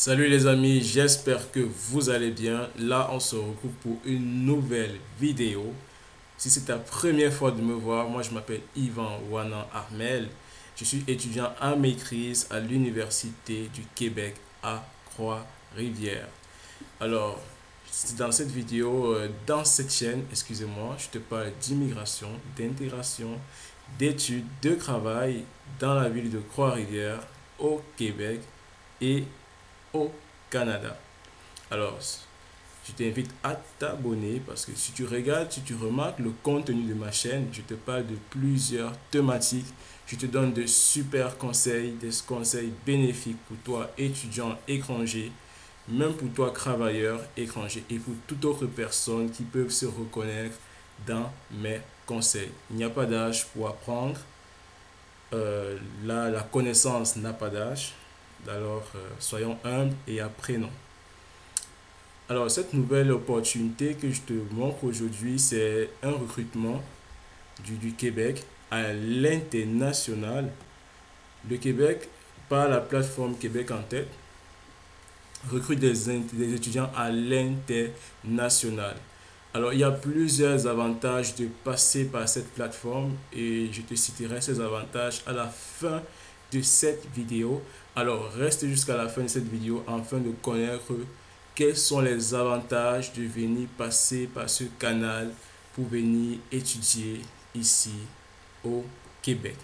Salut les amis, j'espère que vous allez bien. Là, on se retrouve pour une nouvelle vidéo. Si c'est ta première fois de me voir, moi je m'appelle Yvan Wanan Armel. Je suis étudiant en maîtrise à l'Université du Québec à Trois-Rivières. Alors, dans cette vidéo, dans cette chaîne, excusez-moi, je te parle d'immigration, d'intégration, d'études, de travail dans la ville de Trois-Rivières au Québec et au Canada. Alors, je t'invite à t'abonner parce que si tu regardes, si tu remarques le contenu de ma chaîne, je te parle de plusieurs thématiques. Je te donne de super conseils, des conseils bénéfiques pour toi, étudiant étranger, même pour toi, travailleur étranger et pour toute autre personne qui peut se reconnaître dans mes conseils. Il n'y a pas d'âge pour apprendre. La connaissance n'a pas d'âge. Alors, soyons humbles et apprenons. Alors, cette nouvelle opportunité que je te montre aujourd'hui, c'est un recrutement du Québec à l'international. Le Québec, par la plateforme Québec en tête, recrute des étudiants à l'international. Alors, il y a plusieurs avantages de passer par cette plateforme et je te citerai ces avantages à la fin de cette vidéo. Alors, reste jusqu'à la fin de cette vidéo afin de connaître quels sont les avantages de venir passer par ce canal pour venir étudier ici au Québec.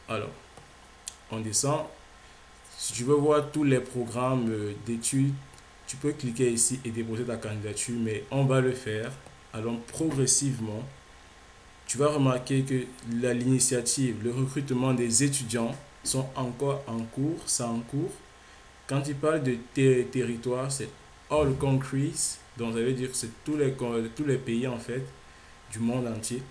Alors, on descend. Si tu veux voir tous les programmes d'études, tu peux cliquer ici et déposer ta candidature, mais on va le faire. Allons progressivement. Tu vas remarquer que l'initiative, le recrutement des étudiants sont encore en cours, c'est en cours. Quand il parle de territoire, c'est all countries, donc ça veut dire que c'est tous les pays en fait du monde entier.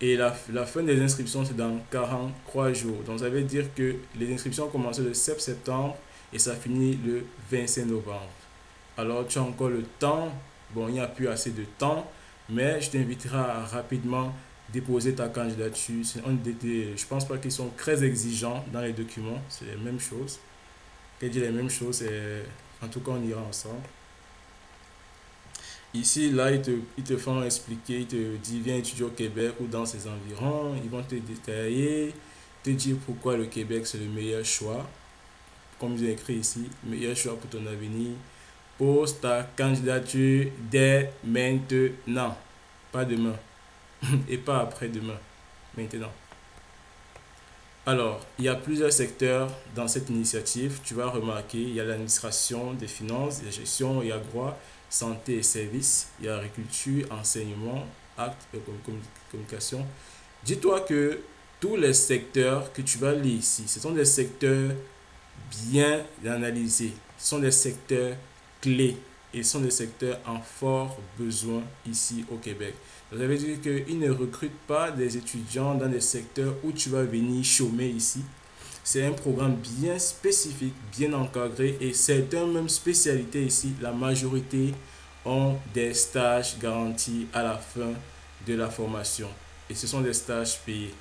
Et la fin des inscriptions, c'est dans 43 jours. Donc ça veut dire que les inscriptions ont commencé le 7 septembre et ça finit le 25 novembre. Alors tu as encore le temps, bon il n'y a plus assez de temps, mais je t'inviterai à rapidement déposer ta candidature. Je ne pense pas qu'ils sont très exigeants dans les documents, c'est les mêmes choses. Quand je dis les mêmes choses, en tout cas on ira ensemble. Ici, là, ils te font expliquer, ils te disent viens étudier au Québec ou dans ses environs. Ils vont te détailler, te dire pourquoi le Québec c'est le meilleur choix. Comme j'ai écrit ici, meilleur choix pour ton avenir. Pose ta candidature dès maintenant. Pas demain. Et pas après-demain. Maintenant. Alors, il y a plusieurs secteurs dans cette initiative. Tu vas remarquer, il y a l'administration, des finances, la gestion, il y a droit, santé et services, il y a agriculture, enseignement, actes et communication. Dis-toi que tous les secteurs que tu vas lire ici, ce sont des secteurs bien analysés. Ce sont des secteurs clés et ce sont des secteurs en fort besoin ici au Québec. Ça veut dire qu'ils ne recrutent pas des étudiants dans des secteurs où tu vas venir chômer ici. C'est un programme bien spécifique, bien encadré et certaines même spécialités ici, la majorité ont des stages garantis à la fin de la formation. Et ce sont des stages payés.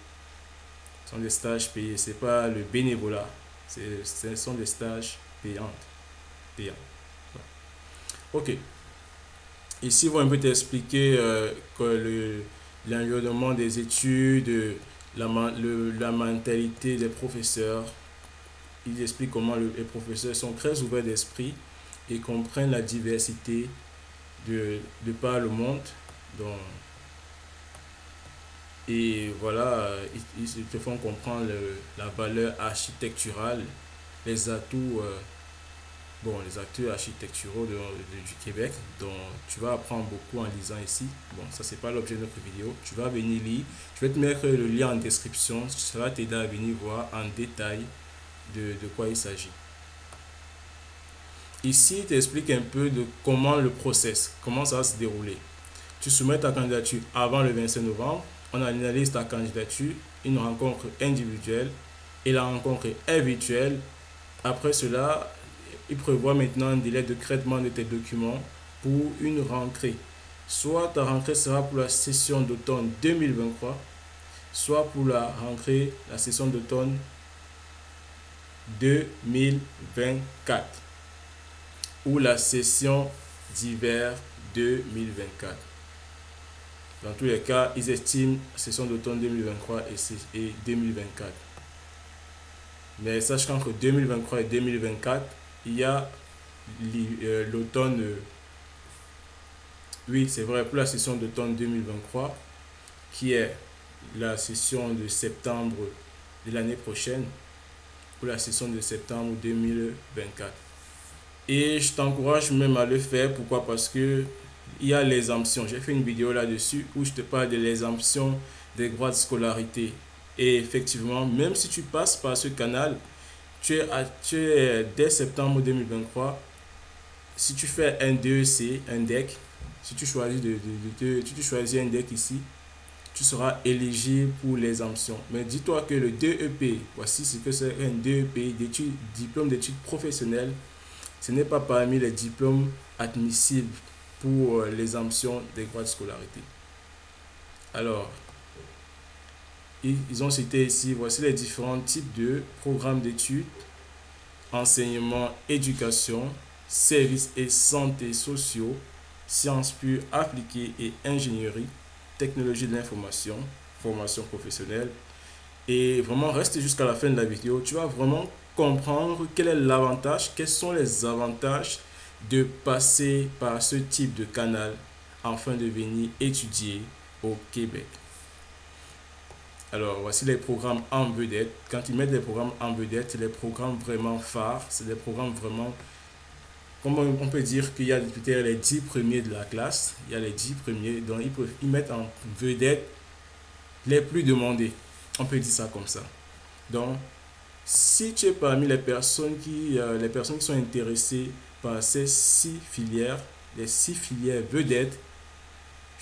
Ce sont des stages payés, ce n'est pas le bénévolat. Ce sont des stages payants. Ok. Ici, ils vont un peu t'expliquer l'environnement des études, la mentalité des professeurs. Ils expliquent comment les professeurs sont très ouverts d'esprit et comprennent la diversité de par le monde. Donc, et voilà, ils te font comprendre la valeur architecturale, les atouts. Bon, les acteurs architecturaux du Québec, dont tu vas apprendre beaucoup en lisant ici. Bon, ça, c'est pas l'objet de notre vidéo. Tu vas venir lire. Je vais te mettre le lien en description. Ça va t'aider à venir voir en détail de quoi il s'agit. Ici, il t'explique un peu de comment le process, comment ça va se dérouler. Tu soumets ta candidature avant le 25 novembre. On analyse ta candidature, une rencontre individuelle et la rencontre est virtuelle. Après cela, il prévoit maintenant un délai de traitement de tes documents pour une rentrée. Soit ta rentrée sera pour la session d'automne 2023, soit pour la session d'automne 2024 ou la session d'hiver 2024. Dans tous les cas, ils estiment session d'automne 2023 et 2024. Mais sache qu'entre 2023 et 2024, il y a l'automne. Oui, c'est vrai, pour la session d'automne 2023, qui est la session de septembre de l'année prochaine, pour la session de septembre 2024. Et je t'encourage même à le faire. Pourquoi? Parce que il y a l'exemption. J'ai fait une vidéo là-dessus où je te parle de l'exemption des droits de scolarité. Et effectivement, même si tu passes par ce canal, tu es dès septembre 2023, si tu fais un DEC, un DEC, si tu choisis, tu choisis un DEC ici, tu seras éligible pour l'exemption. Mais dis-toi que le DEP, voici ce que c'est un DEP, diplôme d'études professionnelles, ce n'est pas parmi les diplômes admissibles pour l'exemption des droits de scolarité. Alors, ils ont cité ici, voici les différents types de programmes d'études: enseignement, éducation, services et santé sociaux, sciences pures appliquées et ingénierie, technologie de l'information, formation professionnelle. Et vraiment, reste jusqu'à la fin de la vidéo. Tu vas vraiment comprendre quel est l'avantage, quels sont les avantages de passer par ce type de canal afin de venir étudier au Québec. Alors, voici les programmes en vedette. Quand ils mettent les programmes en vedette, c'est les programmes vraiment phares. C'est des programmes vraiment, comme on peut dire qu'il y a peut-être les 10 premiers de la classe. Il y a les 10 premiers, donc ils mettent en vedette les plus demandés. On peut dire ça comme ça. Donc, si tu es parmi les personnes qui sont intéressées par ces 6 filières, les 6 filières vedettes,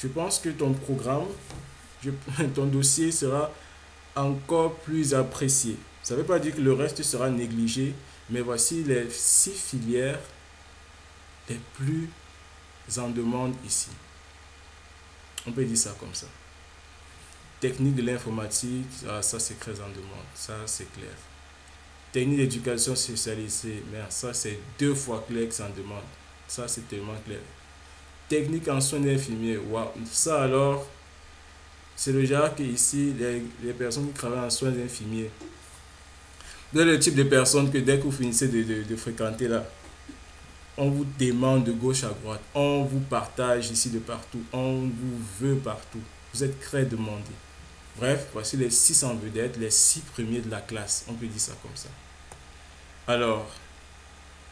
je pense que ton programme, ton dossier sera encore plus apprécié. Ça ne veut pas dire que le reste sera négligé, mais voici les 6 filières les plus en demande ici. On peut dire ça comme ça. Technique de l'informatique, ça c'est très en demande, ça c'est clair. Technique d'éducation spécialisée, mais ça c'est 2 fois clair que ça en demande. Ça c'est tellement clair. Technique en soins d'infirmiers, waouh, ça alors, c'est le genre que ici, les personnes qui travaillent en soins infirmiers, vous êtes le type de personnes que dès que vous finissez de fréquenter là, on vous demande de gauche à droite, on vous partage ici de partout, on vous veut partout. Vous êtes très demandé. Bref, voici les 600 vedettes, les 6 premiers de la classe. On peut dire ça comme ça. Alors,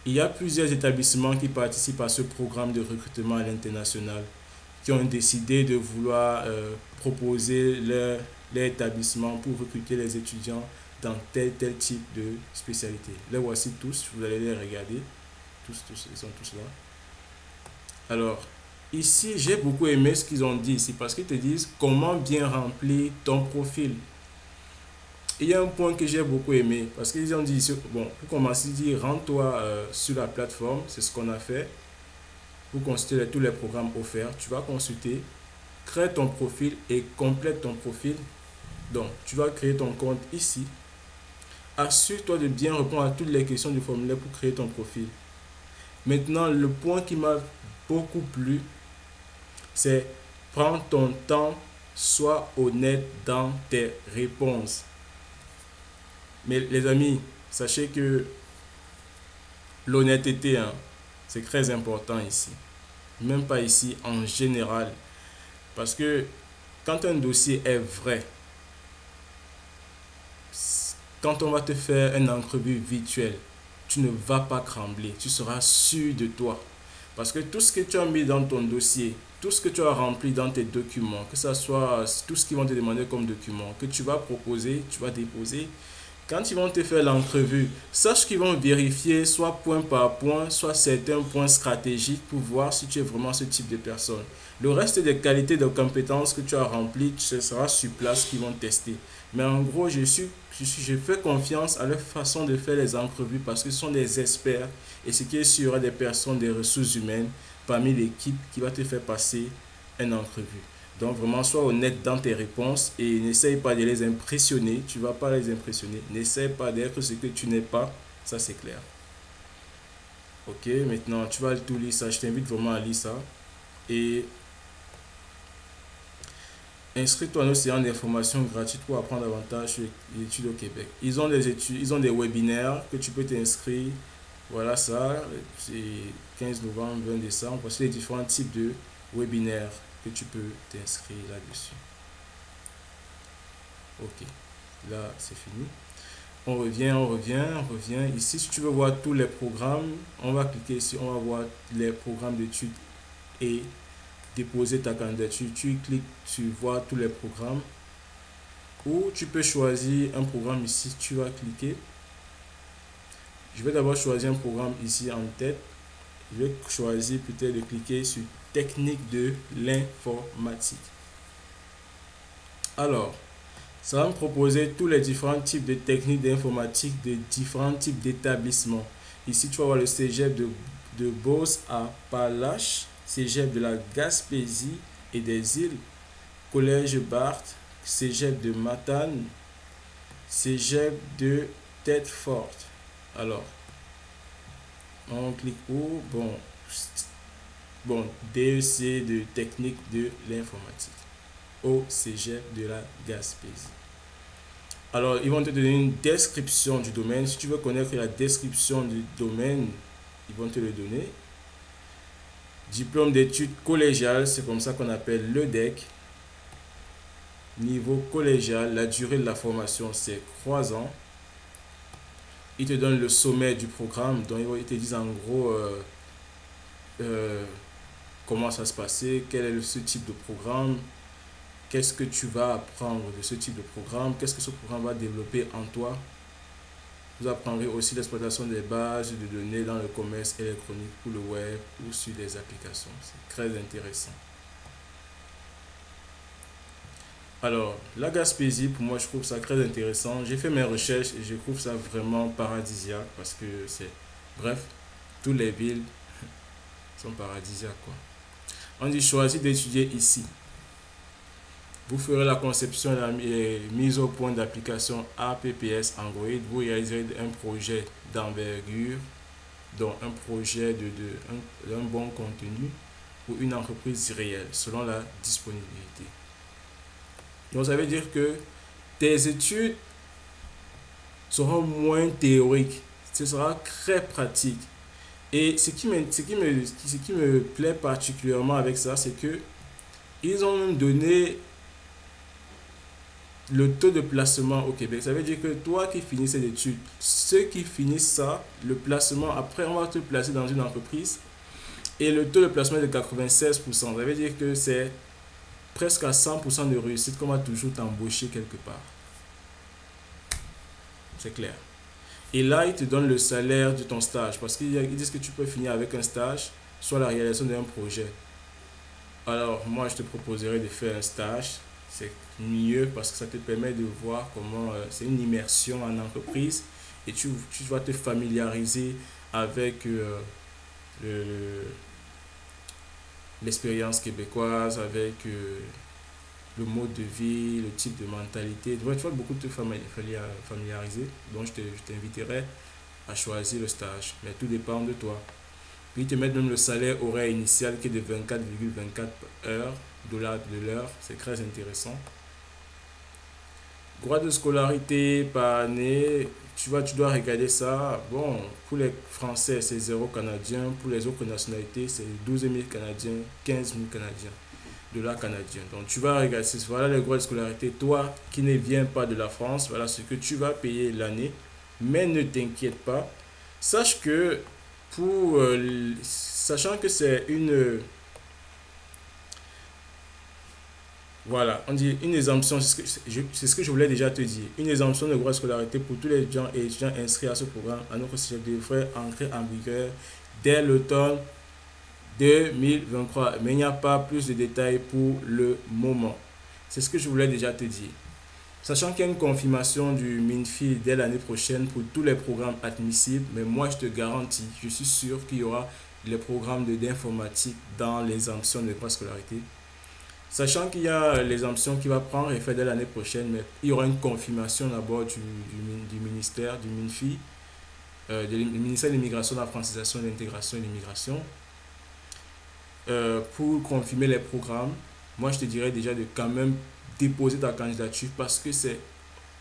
il y a plusieurs établissements qui participent à ce programme de recrutement à l'international, qui ont décidé de vouloir proposer leur établissement pour recruter les étudiants dans tel type de spécialité. Les voici tous, vous allez les regarder. Tous, ils sont tous là. Alors, ici, j'ai beaucoup aimé ce qu'ils ont dit ici parce qu'ils te disent comment bien remplir ton profil. Il y a un point que j'ai beaucoup aimé parce qu'ils ont dit ici, bon, pour commencer, ils disent rends-toi sur la plateforme, c'est ce qu'on a fait. Pour consulter tous les programmes offerts, tu vas consulter, crée ton profil et complète ton profil. Donc, tu vas créer ton compte ici. Assure-toi de bien répondre à toutes les questions du formulaire pour créer ton profil. Maintenant, le point qui m'a beaucoup plu, c'est prends ton temps, sois honnête dans tes réponses. Mais les amis, sachez que l'honnêteté, hein, c'est très important ici. Même pas ici, en général. Parce que quand un dossier est vrai, quand on va te faire une entrevue virtuelle, tu ne vas pas trembler, tu seras sûr de toi. Parce que tout ce que tu as mis dans ton dossier, tout ce que tu as rempli dans tes documents, que ce soit tout ce qu'ils vont te demander comme document, que tu vas proposer, tu vas déposer, quand ils vont te faire l'entrevue, sache qu'ils vont vérifier soit point par point, soit certains points stratégiques pour voir si tu es vraiment ce type de personne. Le reste des qualités, de compétences que tu as remplies, ce sera sur place qu'ils vont tester. Mais en gros, je fais confiance à leur façon de faire les entrevues parce que ce sont des experts et ce qui est sûr, il y aura des personnes des ressources humaines parmi l'équipe qui va te faire passer une entrevue. Donc vraiment, sois honnête dans tes réponses et n'essaye pas de les impressionner. Tu ne vas pas les impressionner. N'essaye pas d'être ce que tu n'es pas. Ça, c'est clair. Ok, maintenant, tu vas tout lire ça. Je t'invite vraiment à lire ça. Et inscris-toi à nos séances d'information gratuites pour apprendre davantage sur les études au Québec. Ils ont des études, ils ont des webinaires que tu peux t'inscrire. Voilà ça, c'est 15 novembre, 20 décembre. Voici les différents types de webinaires que tu peux t'inscrire là-dessus. Ok, là c'est fini. On revient. Ici, si tu veux voir tous les programmes, on va cliquer ici, on va voir les programmes d'études et déposer ta candidature. Tu cliques, tu vois tous les programmes. Ou tu peux choisir un programme ici, tu vas cliquer. Je vais d'abord choisir un programme ici en tête. Je vais choisir peut-être de cliquer sur technique de l'informatique. Alors, ça va me proposer tous les différents types de techniques d'informatique de différents types d'établissements. Ici, tu vas voir le cégep de Beauce-Appalaches, cégep de la Gaspésie et des îles, collège Barthes, cégep de Matane, cégep de Tête-Forte. Alors, on clique où? Bon, DEC de technique de l'informatique au cégep de la Gaspésie. Alors, ils vont te donner une description du domaine. Si tu veux connaître la description du domaine, ils vont te le donner. Diplôme d'études collégiales, c'est comme ça qu'on appelle le DEC. Niveau collégial, la durée de la formation, c'est 3 ans. Ils te donnent le sommet du programme, donc ils te disent en gros comment ça se passer, quel est ce type de programme, qu'est-ce que tu vas apprendre de ce type de programme, qu'est-ce que ce programme va développer en toi. Vous apprendrez aussi l'exploitation des bases de données dans le commerce électronique pour le web ou sur des applications. C'est très intéressant. Alors, la Gaspésie, pour moi, je trouve ça très intéressant. J'ai fait mes recherches et je trouve ça vraiment paradisiaque parce que c'est... Bref, toutes les villes sont paradisiaques, quoi. On dit choisir d'étudier ici. Vous ferez la conception et la mise au point d'application APPS Android. Vous réaliserez un projet d'envergure, donc un projet d'un bon contenu pour une entreprise réelle, selon la disponibilité. Donc, ça veut dire que tes études seront moins théoriques. Ce sera très pratique. Et ce qui me plaît particulièrement avec ça, c'est que ils ont même donné le taux de placement au Québec. Ça veut dire que toi qui finis ces études, ceux qui finissent ça, le placement, après on va te placer dans une entreprise et le taux de placement est de 96%. Ça veut dire que c'est presque à 100% de réussite qu'on va toujours t'embaucher quelque part. C'est clair. Et là, ils te donnent le salaire de ton stage parce qu'ils disent que tu peux finir avec un stage, soit la réalisation d'un projet. Alors, moi, je te proposerais de faire un stage. C'est mieux parce que ça te permet de voir comment c'est une immersion en entreprise et tu vas te familiariser avec l'expérience québécoise, avec le mode de vie, le type de mentalité. Tu vas beaucoup te familiariser. Donc, je t'inviterai à choisir le stage. Mais tout dépend de toi. Puis, ils te mettent même le salaire horaire initial qui est de 24,24 dollars de l'heure. C'est très intéressant. Droit de scolarité par année, tu dois regarder ça. Bon, pour les Français, c'est 0 canadien. Pour les autres nationalités, c'est 12 000 canadiens, 15 000 canadiens, dollars canadiens. Donc, tu vas regarder, voilà les droits de scolarité. Toi qui ne viens pas de la France, voilà ce que tu vas payer l'année. Mais ne t'inquiète pas. Sache que sachant que c'est une... Voilà, on dit une exemption, c'est ce que je voulais déjà te dire. Une exemption de droit de scolarité pour tous les gens et étudiants inscrits à ce programme à notre cégep devrait entrer en vigueur dès l'automne 2023. Mais il n'y a pas plus de détails pour le moment. C'est ce que je voulais déjà te dire. Sachant qu'il y a une confirmation du MINFI dès l'année prochaine pour tous les programmes admissibles, mais moi je te garantis, je suis sûr qu'il y aura les programmes d'informatique dans l'exemption de droit de scolarité. Sachant qu'il y a l'exemption qui va prendre effet dès l'année prochaine, mais il y aura une confirmation d'abord du ministère, du MINFI, du ministère de l'Immigration, de la Francisation, de l'Intégration et de l'Immigration, pour confirmer les programmes. Moi, je te dirais déjà de quand même déposer ta candidature parce que c'est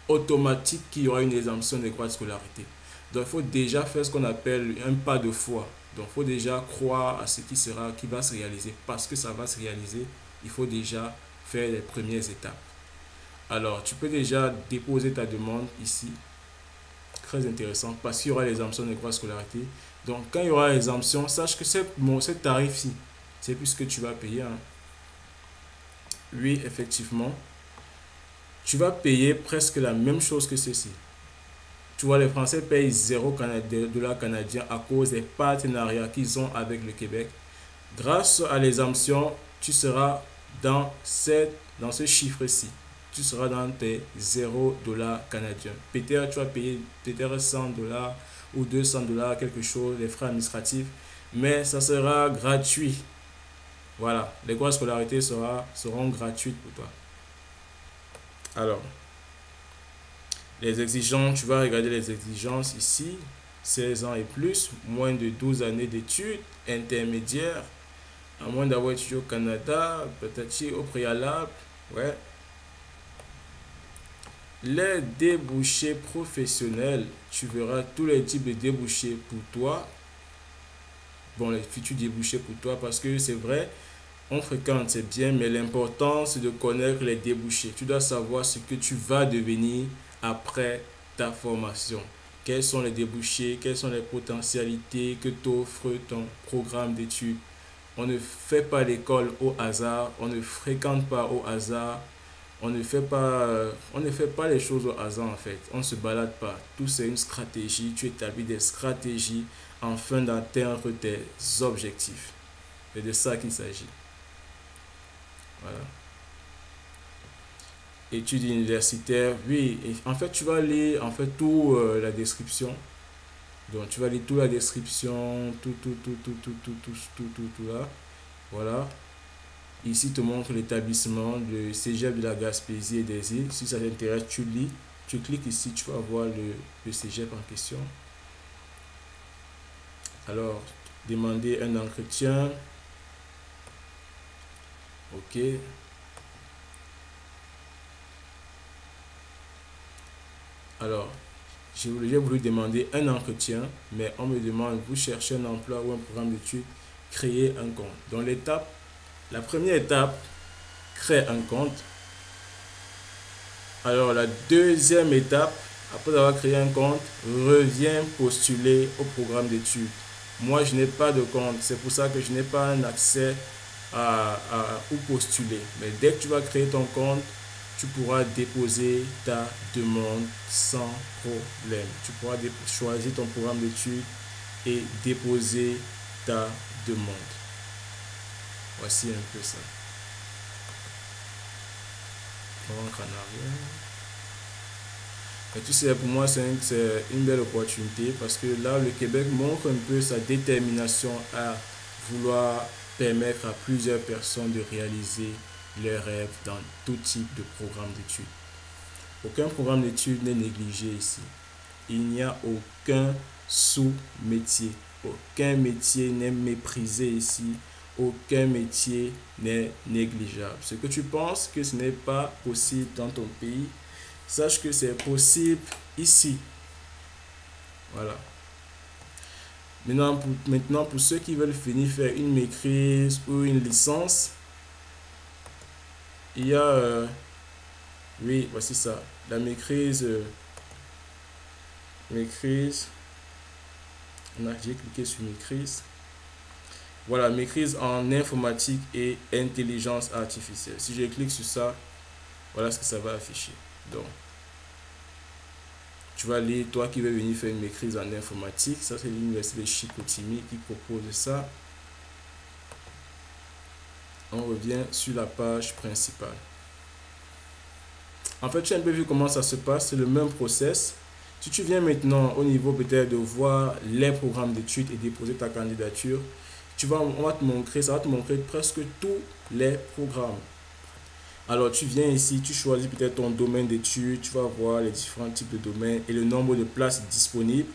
automatique qu'il y aura une exemption des droits de scolarité. Donc, il faut déjà faire ce qu'on appelle un pas de foi. Donc, il faut déjà croire à ce qui va se réaliser. Parce que ça va se réaliser, il faut déjà faire les premières étapes. Alors, tu peux déjà déposer ta demande ici. Très intéressant parce qu'il y aura l'exemption des droits de scolarité. Donc, quand il y aura l'exemption, sache que ce tarif-ci, c'est plus ce que tu vas payer. Hein. Oui, effectivement, tu vas payer presque la même chose que ceci. Tu vois, les Français payent 0 $ canadien à cause des partenariats qu'ils ont avec le Québec. Grâce à l'exemption, tu seras dans ce chiffre-ci. Tu seras dans tes 0 $ canadiens. Peut-être tu vas payer peut-être 100 $ ou 200 $, quelque chose, les frais administratifs, mais ça sera gratuit. Voilà, les droits de scolarité seront gratuits pour toi. Alors, les exigences, tu vas regarder les exigences ici. 16 ans et plus, moins de 12 années d'études, intermédiaires, à moins d'avoir étudié au Canada, peut-être au préalable. Ouais. Les débouchés professionnels, tu verras tous les types de débouchés pour toi. Bon, les futurs débouchés pour toi, parce que c'est vrai, on fréquente, c'est bien, mais l'important, c'est de connaître les débouchés. Tu dois savoir ce que tu vas devenir après ta formation. Quels sont les débouchés, quelles sont les potentialités que t'offre ton programme d'études. On ne fait pas l'école au hasard, on ne fréquente pas au hasard, on ne fait pas les choses au hasard en fait. On ne se balade pas. Tout c'est une stratégie. Tu établis des stratégies afin d'atteindre tes objectifs. C'est de ça qu'il s'agit. Voilà. Études universitaires, oui. En fait, tu vas lire en fait tout la description. Donc, tu vas lire toute la description, tout là. Voilà. Ici, te montre l'établissement, le cégep de la Gaspésie et des îles. Si ça t'intéresse, tu lis. Tu cliques ici, tu vas voir le cégep en question. Alors, demander un entretien. OK. Alors, j'ai voulu demander un entretien, mais on me demande, vous cherchez un emploi ou un programme d'études, créer un compte. Donc, la première étape, crée un compte. Alors, la deuxième étape, après avoir créé un compte, reviens postuler au programme d'études. Moi, je n'ai pas de compte. C'est pour ça que je n'ai pas un accès où postuler. Mais dès que tu vas créer ton compte, tu pourras déposer ta demande sans problème. Tu pourras choisir ton programme d'études et déposer ta demande. Voici un peu ça. On rentre en arrière. Et tu sais, pour moi, c'est une belle opportunité parce que là, le Québec montre un peu sa détermination à vouloir permettre à plusieurs personnes de réaliser leurs rêves dans tout type de programme d'études. Aucun programme d'études n'est négligé ici. Il n'y a aucun sous-métier. Aucun métier n'est méprisé ici. Aucun métier n'est négligeable. Ce que tu penses que ce n'est pas possible dans ton pays, sache que c'est possible ici. Voilà. Maintenant, pour ceux qui veulent finir faire une maîtrise ou une licence, il y a, oui, voici ça, la maîtrise, j'ai cliqué sur maîtrise. Voilà, maîtrise en informatique et intelligence artificielle. Si je clique sur ça, voilà ce que ça va afficher. Donc, tu vas lire, toi qui veux venir faire une maîtrise en informatique, ça c'est l'université de Chicoutimi qui propose ça. On revient sur la page principale. En fait, tu as un peu vu comment ça se passe, c'est le même process. Si tu viens maintenant au niveau peut-être de voir les programmes d'études et déposer ta candidature, ça va te montrer presque tous les programmes. Alors, tu viens ici, tu choisis peut-être ton domaine d'études, tu vas voir les différents types de domaines et le nombre de places disponibles.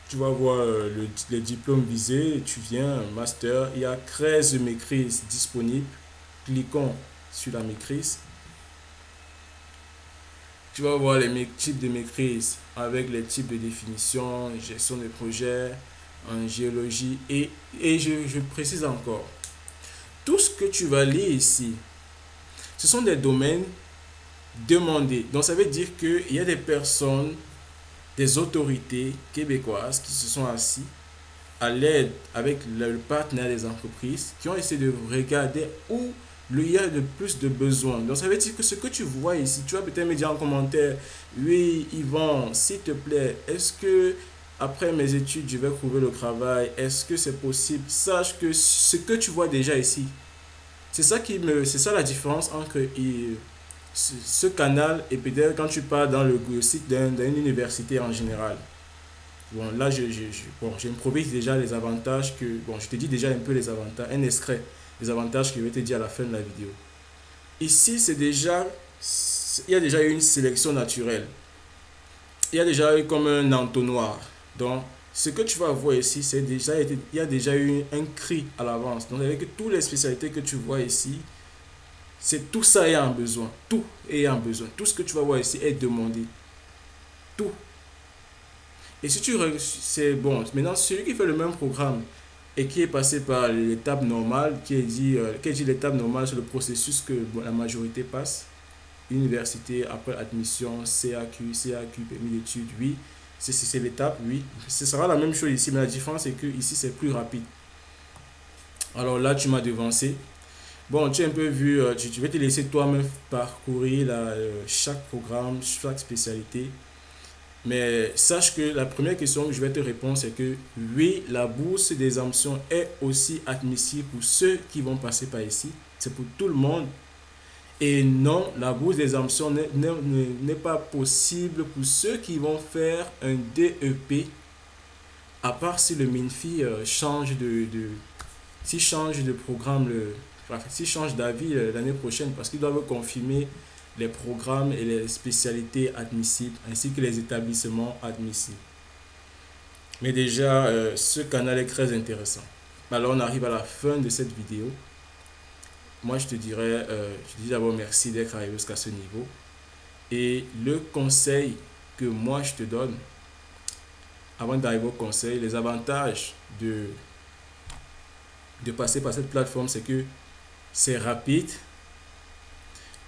Tu vas voir les diplômes visés, tu viens, master, il y a 13 maîtrises disponibles. Cliquons sur la maîtrise. Tu vas voir les types de maîtrise avec les types de définition, gestion de projet, en géologie et je précise encore, tout ce que tu vas lire ici, ce sont des domaines demandés. Donc ça veut dire qu'il y a des personnes, des autorités québécoises qui se sont assis à l'aide avec le partenaire des entreprises qui ont essayé de regarder où il y a le plus de besoins. Donc ça veut dire que ce que tu vois ici, tu vas peut-être me dire en commentaire, oui Yvan, s'il te plaît, est-ce que après mes études je vais trouver le travail, est-ce que c'est possible? Sache que ce que tu vois déjà ici, c'est ça la différence entre ce canal et peut-être quand tu pars dans le site d'une université en général. Bon, là, bon, j'improvise déjà les avantages que... Bon, je te dis déjà un peu les avantages, un extrait des avantages que je vais te dire à la fin de la vidéo. Ici, c'est déjà... Il y a déjà eu une sélection naturelle. Il y a déjà eu comme un entonnoir. Donc, ce que tu vas voir ici, il y a déjà eu un cri à l'avance. Donc, avec toutes les spécialités que tu vois ici, c'est tout ça ayant besoin. Tout ayant besoin. Tout ce que tu vas voir ici est demandé. Tout. Et si tu c'est bon, maintenant celui qui fait le même programme et qui est passé par l'étape normale, qui dit l'étape normale sur le processus que bon, la majorité passe, université, après admission, CAQ, permis d'études, oui, c'est l'étape, oui. Ce sera la même chose ici, mais la différence est que ici c'est plus rapide. Alors là, tu m'as devancé. Bon, tu as un peu vu, je vais te laisser toi-même parcourir chaque programme, chaque spécialité. Mais sache que la première question que je vais te répondre, c'est que oui, la bourse d'exemption est aussi admissible pour ceux qui vont passer par ici. C'est pour tout le monde. Et non, la bourse d'exemption n'est pas possible pour ceux qui vont faire un DEP, à part si le MINFI s'il change de programme, s'il change d'avis l'année prochaine, parce qu'ils doivent confirmer les programmes et les spécialités admissibles, ainsi que les établissements admissibles. Mais déjà, ce canal est très intéressant. Alors, on arrive à la fin de cette vidéo. Moi, je te dis d'abord merci d'être arrivé jusqu'à ce niveau. Et le conseil que moi, je te donne, avant d'arriver au conseil, les avantages de passer par cette plateforme, c'est que c'est rapide.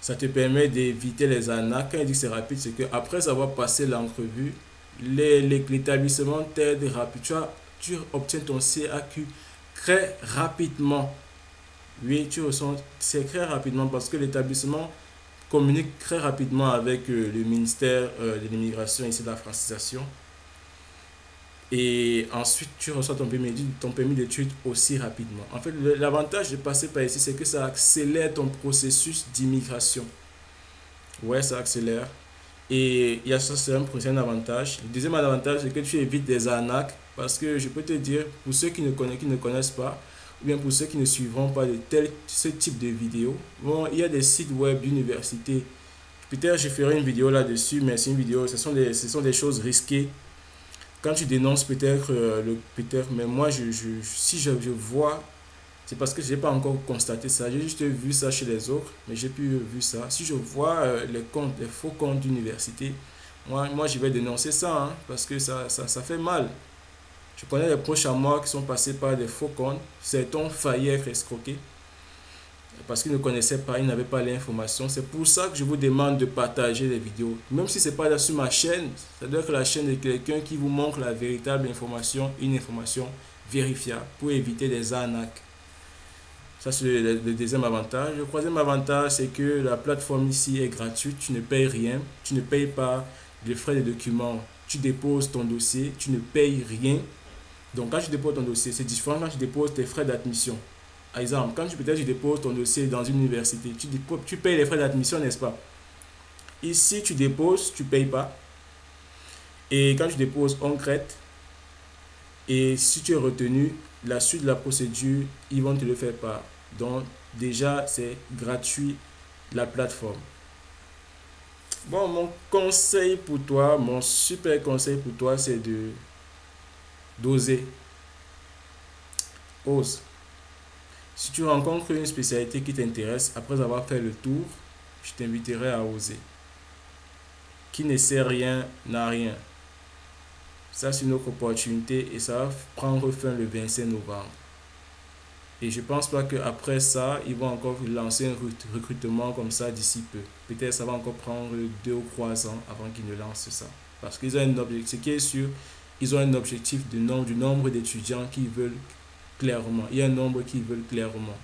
Ça te permet d'éviter les arnaques. Quand il dit que c'est rapide, c'est qu'après avoir passé l'entrevue, l'établissement t'aide rapidement. Tu obtiens ton CAQ très rapidement. Oui, c'est très rapidement parce que l'établissement communique très rapidement avec le ministère de l'immigration et de la francisation. Et ensuite, tu reçois ton permis d'études aussi rapidement. En fait, l'avantage de passer par ici, c'est que ça accélère ton processus d'immigration. Ouais, ça accélère. Et il y a ça, c'est un prochain avantage. Le deuxième avantage, c'est que tu évites des arnaques. Parce que je peux te dire, pour ceux qui ne connaissent pas, ou bien pour ceux qui ne suivront pas ce type de vidéos, bon, il y a des sites web d'université. Peut-être je ferai une vidéo là-dessus, mais c'est une vidéo, ce sont des choses risquées. Quand tu dénonces mais moi si je vois, c'est parce que je n'ai pas encore constaté ça, j'ai juste vu ça chez les autres, mais j'ai pu vu ça. Si je vois les faux comptes d'université, moi je vais dénoncer ça, hein, parce que ça fait mal. Je connais des proches à moi qui sont passés par des faux comptes, certains ont failli être escroqués parce qu'ils ne connaissaient pas, ils n'avaient pas l'information. C'est pour ça que je vous demande de partager les vidéos. Même si ce n'est pas là sur ma chaîne, ça doit être la chaîne de quelqu'un qui vous montre la véritable information, une information vérifiable pour éviter des arnaques. Ça, c'est le deuxième avantage. Le troisième avantage, c'est que la plateforme ici est gratuite. Tu ne payes rien. Tu ne payes pas les frais de documents. Tu déposes ton dossier. Tu ne payes rien. Donc, quand tu déposes ton dossier, c'est différent quand tu déposes tes frais d'admission. Par exemple, quand tu déposes ton dossier dans une université, tu payes les frais d'admission, n'est-ce pas? Ici, tu déposes, tu ne payes pas. Et quand tu déposes, on traite. Et si tu es retenu, la suite de la procédure, ils vont te le faire part. Donc, déjà c'est gratuit la plateforme. Bon, mon conseil pour toi, mon super conseil pour toi, c'est de d'oser. Ose. Si tu rencontres une spécialité qui t'intéresse, après avoir fait le tour, je t'inviterai à oser. Qui ne sait rien n'a rien. Ça, c'est une autre opportunité et ça va prendre fin le 25 novembre. Et je pense pas qu'après ça, ils vont encore lancer un recrutement comme ça d'ici peu. Peut-être ça va encore prendre 2 ou 3 ans avant qu'ils ne lancent ça. Parce qu'ils ont un objectif, ce qui est sûr, ils ont un objectif du nombre d'étudiants qu'ils veulent clairement. Il y a un nombre qu'ils veulent clairement.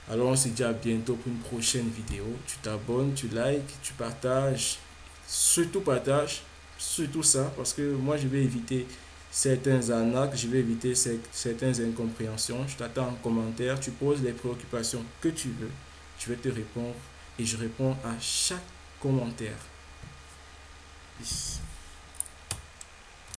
Alors on se dit à bientôt pour une prochaine vidéo. Tu t'abonnes, tu likes, tu partages. Surtout partage, surtout ça, parce que moi je vais éviter certains arnaques, je vais éviter certaines incompréhensions. Je t'attends en commentaire, tu poses les préoccupations que tu veux. Je vais te répondre et je réponds à chaque commentaire. Peace.